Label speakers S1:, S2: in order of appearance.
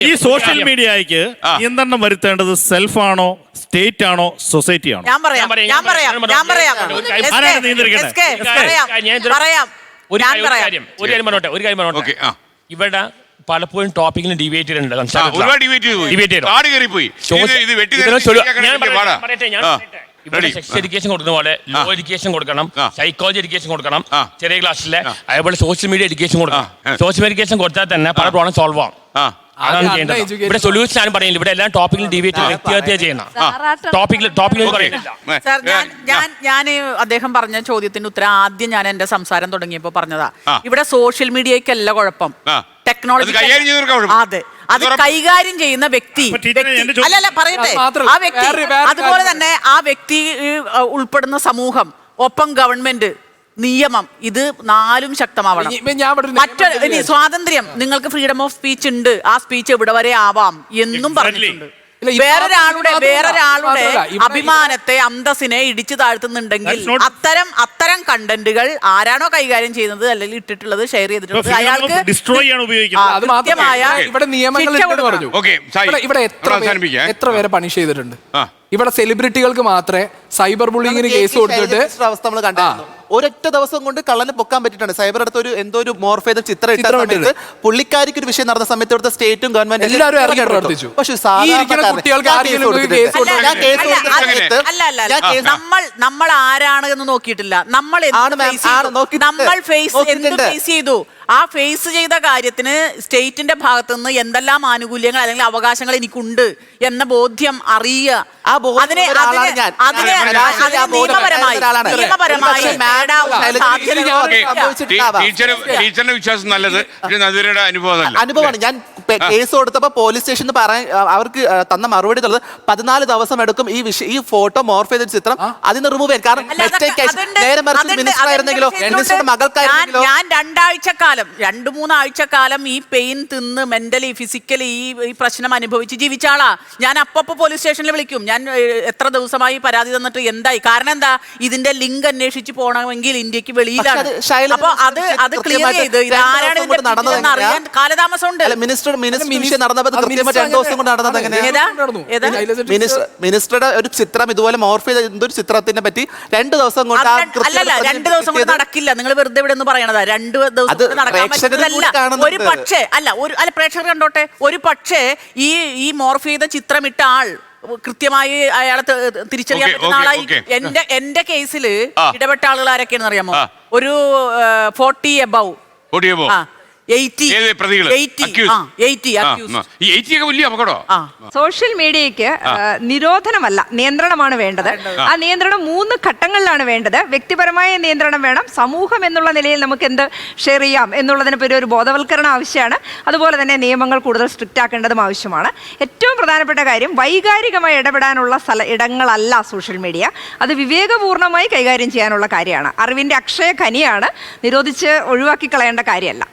S1: ഈ സോഷ്യൽ മീഡിയയ്ക്ക് നിയന്ത്രണം വരുത്തേണ്ടത് സെൽഫാണോ, സ്റ്റേറ്റ് ആണോ, സൊസൈറ്റി ആണോ?
S2: ഒരു കാര്യം പറഞ്ഞോട്ടെ. ഇവിടെ പലപ്പോഴും ടോപ്പിക്കിന് ഡിബേറ്റ് സെക്സ് എഡ്യൂക്കേഷൻ കൊടുക്കുന്ന പോലെ ലോ എഡ്യൂക്കേഷൻ കൊടുക്കണം, സൈക്കോളജി എഡ്യൂക്കേഷൻ കൊടുക്കണം, ചെറിയ ക്ലാസ്സിലെ അതേപോലെ സോഷ്യൽ മീഡിയ എഡ്യൂക്കേഷൻ കൊടുക്കണം. സോഷ്യൽ എഡ്യൂക്കേഷൻ കൊടുത്താൽ തന്നെ പല പ്രോബ്ലം സോൾവ് ആവും. ഇവിടെ സൊല്യൂഷൻ ആരും പറയുന്നില്ല. ഇവിടെ എല്ലാം ടോപ്പിക്കിൽ ഡിബേറ്റ് വ്യക്തിഹത്യ ചെയ്യണം. ടോപ്പിക്കിൽ
S3: ഞാൻ അദ്ദേഹം പറഞ്ഞ ചോദ്യത്തിന്റെ ഉത്തരം ആദ്യം ഞാൻ എന്റെ സംസാരം തുടങ്ങിയപ്പോ പറഞ്ഞതാ. ഇവിടെ സോഷ്യൽ മീഡിയക്കല്ല കുഴപ്പം, ടെക്നോളജി. അതെ, അത് കൈകാര്യം ചെയ്യുന്ന വ്യക്തി അല്ലല്ല പറയട്ടെ, ആ വ്യക്തി, അതുപോലെ തന്നെ ആ വ്യക്തി ഉൾപ്പെടുന്ന സമൂഹം, ഒപ്പം ഗവൺമെന്റ്, നിയമം, ഇത് നാലും ശക്തമാവണം. മറ്റൊരു സ്വാതന്ത്ര്യം, നിങ്ങൾക്ക് ഫ്രീഡം ഓഫ് സ്പീച്ച് ഉണ്ട്, ആ സ്പീച്ച് എവിടെ വരെ ആവാം എന്നും പറഞ്ഞിട്ടുണ്ട്. വേറൊരാളുടെ അഭിമാനത്തെ, അന്തസ്സിനെ ഇടിച്ചു താഴ്ത്തുന്നുണ്ടെങ്കിൽ അത്തരം കണ്ടന്റുകൾ ആരാണോ കൈകാര്യം ചെയ്യുന്നത് അല്ലെങ്കിൽ ഇട്ടിട്ടുള്ളത്, ഷെയർ ചെയ്തിട്ടുള്ളത്, അയാൾക്ക്
S4: ഇവിടെ നിയമങ്ങൾ ഇവിടെ എത്ര പേരെ പണിഷ് ചെയ്തിട്ടുണ്ട്. ഇവിടെ സെലിബ്രിറ്റികൾക്ക് മാത്രമേ സൈബർ ബുള്ളിങ്ങിന് കേസ് കൊടുത്തിട്ട്
S5: അവസ്ഥ നമ്മൾ കണ്ടിരുന്നു. ഒരൊറ്റ ദിവസം കൊണ്ട് കള്ളനെ പൊക്കാൻ പറ്റിയിട്ടുണ്ട്. സൈബർ അടുത്ത് എന്തോ ഒരു മോർഫേത ചിത്രം ഇട്ട സമയത്ത് പുള്ളിക്കാരിക്ക് ഒരു വിഷയം നടന്ന സമയത്ത് ഇവിടുത്തെ സ്റ്റേറ്റും ഗവൺമെന്റ്
S4: എല്ലാവരും ഇറങ്ങി പ്രവർത്തിച്ചു.
S3: പക്ഷെ നമ്മൾ ആരാണ് എന്ന് നോക്കിയിട്ടില്ല. നമ്മൾ ഫേസ് ചെയ്തു. ആ ഫേസ് ചെയ്ത കാര്യത്തിന് സ്റ്റേറ്റിന്റെ ഭാഗത്തു നിന്ന് എന്തെല്ലാം ആനുകൂല്യങ്ങൾ അല്ലെങ്കിൽ അവകാശങ്ങൾ എനിക്കുണ്ട് എന്ന ബോധ്യം അറിയുക.
S2: ടീച്ചറിന്റെ വിശ്വാസം നല്ലത്,
S5: അനുഭവമാണ്. ഞാൻ കേസ് കൊടുത്തപ്പോ പോലീസ് സ്റ്റേഷനിൽ പറയാൻ അവർക്ക് തന്ന മറുപടി തന്നത് 14 ദിവസം എടുക്കും ഈ ഫോട്ടോ മോർഫ് ചെയ്ത ചിത്രം അതിന് റിമൂവ് ചെയ്യാൻ. കാരണം നേരെ മറിച്ച് മിനിസ്റ്റർ ആയിരുന്നെങ്കിലോ മിനിസ്റ്ററുടെ മകൾക്കായിരുന്നെങ്കിലോ
S3: ഞാൻ 2-3 ആഴ്ചക്കാലം ഈ പെയിൻ തിന്ന് മെന്റലി ഫിസിക്കലി ഈ പ്രശ്നം അനുഭവിച്ച് ജീവിച്ച ആളാ ഞാൻ. അപ്പൊ പോലീസ് സ്റ്റേഷനിൽ വിളിക്കും. ഞാൻ എത്ര ദിവസമായി പരാതി തന്നിട്ട് എന്തായി? കാരണം എന്താ, ഇതിന്റെ ലിങ്ക് അന്വേഷിച്ച് പോകണമെങ്കിൽ ഇന്ത്യക്ക് വെളിയിലാണ്. അപ്പൊ അത് ക്ലിയർ ചെയ്ത് ഇതാരാണ് അറിയാൻ കാലതാമസം ഉണ്ട്.
S5: മിനിസ്റ്ററുടെ ഒരു ചിത്രം ഇതുപോലെ മോർഫ് ചെയ്ത എന്തൊരു ചിത്രത്തിനെ പറ്റി 2 ദിവസം കൊണ്ട്
S3: അല്ലല്ല 2 ദിവസം കൊണ്ട് നടക്കില്ല. നിങ്ങൾ വെറുതെ ഇവിടെ നിന്ന് പറയണതാ. 2 ദിവസം നടക്കാൻ പറ്റുന്നതല്ല. ഒരു പക്ഷേ പ്രേക്ഷകർ കണ്ടോട്ടെ. ഒരു പക്ഷേ ഈ മോർഫ് ചെയ്ത ചിത്രമിട്ട ആൾ കൃത്യമായി അയാളെ തിരിച്ചറിയാൻ പറ്റുന്ന ആളായി. എന്റെ കേസിൽ ഇടപെട്ട ആളുകൾ ആരൊക്കെയാണെന്ന് അറിയാമോ? ഒരു 40 above 80
S6: സോഷ്യൽ മീഡിയയ്ക്ക് നിരോധനമല്ല, നിയന്ത്രണമാണ് വേണ്ടത്. ആ നിയന്ത്രണം 3 ഘട്ടങ്ങളിലാണ് വേണ്ടത്. വ്യക്തിപരമായ നിയന്ത്രണം വേണം. സമൂഹം എന്നുള്ള നിലയിൽ നമുക്ക് എന്ത് ഷെയർ ചെയ്യാം എന്നുള്ളതിനെ പറ്റി ഒരു ബോധവൽക്കരണം ആവശ്യമാണ്. അതുപോലെ തന്നെ നിയമങ്ങൾ കൂടുതൽ സ്ട്രിക്റ്റ് ആക്കേണ്ടതും ആവശ്യമാണ്. ഏറ്റവും പ്രധാനപ്പെട്ട കാര്യം, വൈകാരികമായി ഇടപെടാനുള്ള ഇടങ്ങളല്ല സോഷ്യൽ മീഡിയ. അത് വിവേകപൂർണ്ണമായി കൈകാര്യം ചെയ്യാനുള്ള കാര്യമാണ്. അറിവിൻ്റെ അക്ഷയ ഖനിയാണ്. നിരോധിച്ച് ഒഴിവാക്കി കളയേണ്ട കാര്യമല്ല.